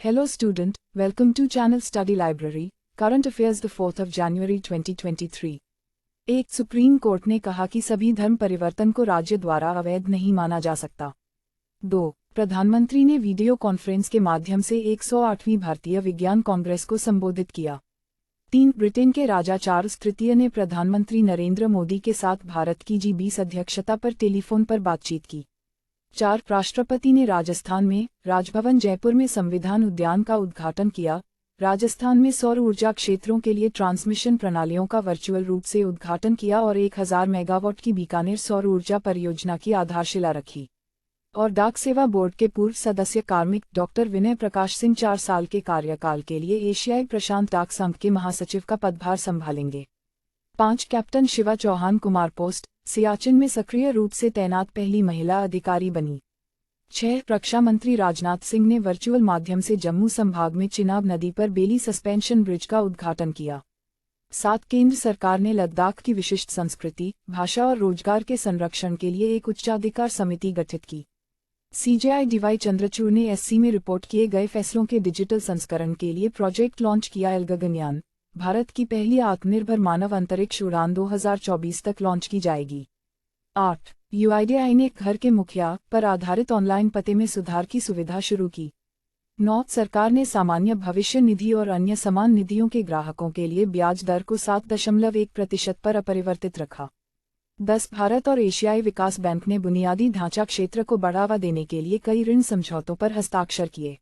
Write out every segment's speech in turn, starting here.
Hello student, welcome to channel Study Library, Current Affairs the 4th of January 2023। एक supreme court ने कहा कि सभी धर्म परिवर्तन को राज्य द्वारा अवैध नहीं माना जा सकता। 2. प्रधानमंत्री ने वीडियो कॉन्फ्रेंस के माध्यम से 108वीं भारतीय विज्ञान कांग्रेस को संबोधित किया। 3. ब्रिटेन के राजा चार्ल्स तृतीय ने प्रधानमंत्री नरेंद्र मोदी के साथ भारत की G20 अध्यक्षता पर टेलीफोन पर बातचीत की। 4. राष्ट्रपति ने राजस्थान में राजभवन जयपुर में संविधान उद्यान का उद्घाटन किया। राजस्थान में सौर ऊर्जा क्षेत्रों के लिए ट्रांसमिशन प्रणालियों का वर्चुअल रूप से उद्घाटन किया और 1000 मेगावाट की बीकानेर सौर ऊर्जा परियोजना की आधारशिला रखी। और डाक सेवा बोर्ड के पूर्व सदस्य कार्मिक डॉक्टर विनय प्रकाश सिंह 4 साल के कार्यकाल के लिए एशियाई प्रशांत डाक संघ के महासचिव का पदभार संभालेंगे। 5. कैप्टन शिवा चौहान कुमार पोस्ट सियाचिन में सक्रिय रूप से तैनात पहली महिला अधिकारी बनी। 6. रक्षा मंत्री राजनाथ सिंह ने वर्चुअल माध्यम से जम्मू संभाग में चिनाब नदी पर बेली सस्पेंशन ब्रिज का उद्घाटन किया। 7. केंद्र सरकार ने लद्दाख की विशिष्ट संस्कृति, भाषा और रोजगार के संरक्षण के लिए एक उच्चाधिकार समिति गठित की। CJI DY चंद्रचूड़ ने SC में रिपोर्ट किए गए फैसलों के डिजिटल संस्करण के लिए प्रोजेक्ट लॉन्च किया। गगनयान भारत की पहली आत्मनिर्भर मानव अंतरिक्ष उड़ान 2024 तक लॉन्च की जाएगी। 8. UIDAI ने घर के मुखिया पर आधारित ऑनलाइन पते में सुधार की सुविधा शुरू की। 9. सरकार ने सामान्य भविष्य निधि और अन्य समान निधियों के ग्राहकों के लिए ब्याज दर को 7.1% पर अपरिवर्तित रखा। 10. भारत और एशियाई विकास बैंक ने बुनियादी ढांचा क्षेत्र को बढ़ावा देने के लिए कई ऋण समझौतों पर हस्ताक्षर किए।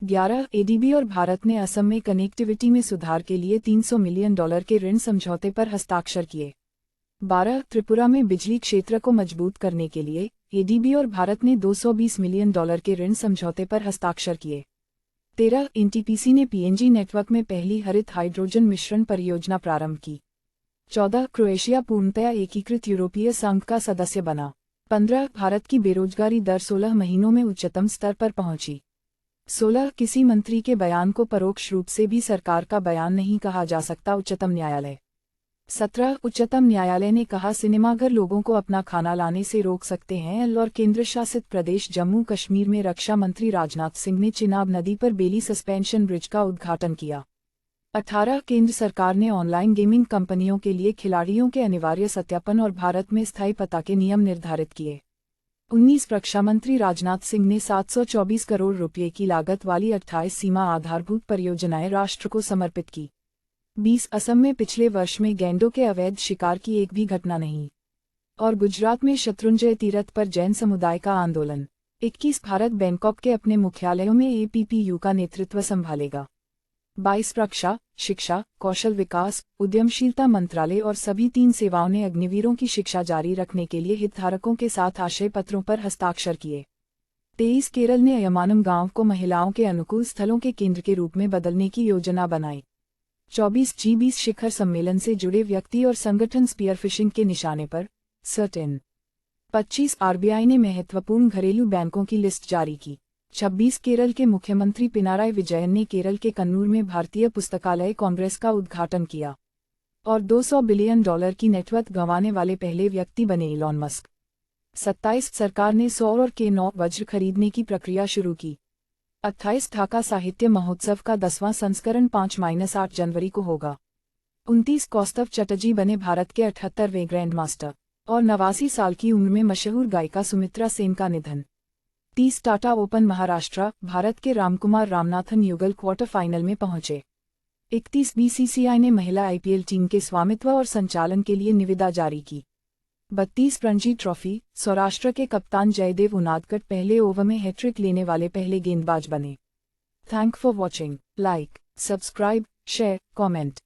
11. ADB और भारत ने असम में कनेक्टिविटी में सुधार के लिए $300 मिलियन के ऋण समझौते पर हस्ताक्षर किए। 12. त्रिपुरा में बिजली क्षेत्र को मजबूत करने के लिए ADB और भारत ने $220 मिलियन के ऋण समझौते पर हस्ताक्षर किए। 13. NTPC ने PNG नेटवर्क में पहली हरित हाइड्रोजन मिश्रण परियोजना प्रारंभ की। 14. क्रोएशिया पूर्णतया एकीकृत यूरोपीय संघ का सदस्य बना। 15. भारत की बेरोजगारी दर 16 महीनों में उच्चतम स्तर पर पहुंची। 16. किसी मंत्री के बयान को परोक्ष रूप से भी सरकार का बयान नहीं कहा जा सकता। उच्चतम न्यायालय। 17. उच्चतम न्यायालय ने कहा सिनेमाघर लोगों को अपना खाना लाने से रोक सकते हैं। और केंद्र शासित प्रदेश जम्मू कश्मीर में रक्षा मंत्री राजनाथ सिंह ने चिनाब नदी पर बेली सस्पेंशन ब्रिज का उद्घाटन किया। 18. केंद्र सरकार ने ऑनलाइन गेमिंग कंपनियों के लिए खिलाड़ियों के अनिवार्य सत्यापन और भारत में स्थायी पता के नियम निर्धारित किए। 19. रक्षा मंत्री राजनाथ सिंह ने 724 करोड़ रुपये की लागत वाली 28 सीमा आधारभूत परियोजनाएं राष्ट्र को समर्पित की। 20. असम में पिछले वर्ष में गैंडों के अवैध शिकार की एक भी घटना नहीं। और गुजरात में शत्रुंजय तीरथ पर जैन समुदाय का आंदोलन। 21. भारत बैंकॉक के अपने मुख्यालयों में APPU का नेतृत्व संभालेगा। 22. रक्षा, शिक्षा, कौशल विकास, उद्यमशीलता मंत्रालय और सभी 3 सेवाओं ने अग्निवीरों की शिक्षा जारी रखने के लिए हितधारकों के साथ आशय पत्रों पर हस्ताक्षर किए। 23. केरल ने अयमानम गांव को महिलाओं के अनुकूल स्थलों के केंद्र के रूप में बदलने की योजना बनाई। 24. G20 शिखर सम्मेलन से जुड़े व्यक्ति और संगठन स्पीयरफिशिंग के निशाने पर सर्टेन। 25. RBI ने महत्वपूर्ण घरेलू बैंकों की लिस्ट जारी की। 26. केरल के मुख्यमंत्री पिनाराई विजयन ने केरल के कन्नूर में भारतीय पुस्तकालय कांग्रेस का उद्घाटन किया। और $200 बिलियन की नेटवर्थ गंवाने वाले पहले व्यक्ति बने इलॉन मस्क। 27. सरकार ने सौर और K9 वज्र खरीदने की प्रक्रिया शुरू की। 28. ढाका साहित्य महोत्सव का 10वां संस्करण 5-8 जनवरी को होगा। 29. कौस्तव चटर्जी बने भारत के 78वें ग्रैंड मास्टर। और 89 साल की उम्र में मशहूर गायिका सुमित्रा सेन का निधन। 30. टाटा ओपन महाराष्ट्र, भारत के रामकुमार रामनाथन युगल क्वार्टर फाइनल में पहुंचे। 31. BCCI ने महिला IPL टीम के स्वामित्व और संचालन के लिए निविदा जारी की। 32. रणजी ट्रॉफी, सौराष्ट्र के कप्तान जयदेव उनादकट पहले ओवर में हैट्रिक लेने वाले पहले गेंदबाज बने। Thank for watching. Like, subscribe, share, comment.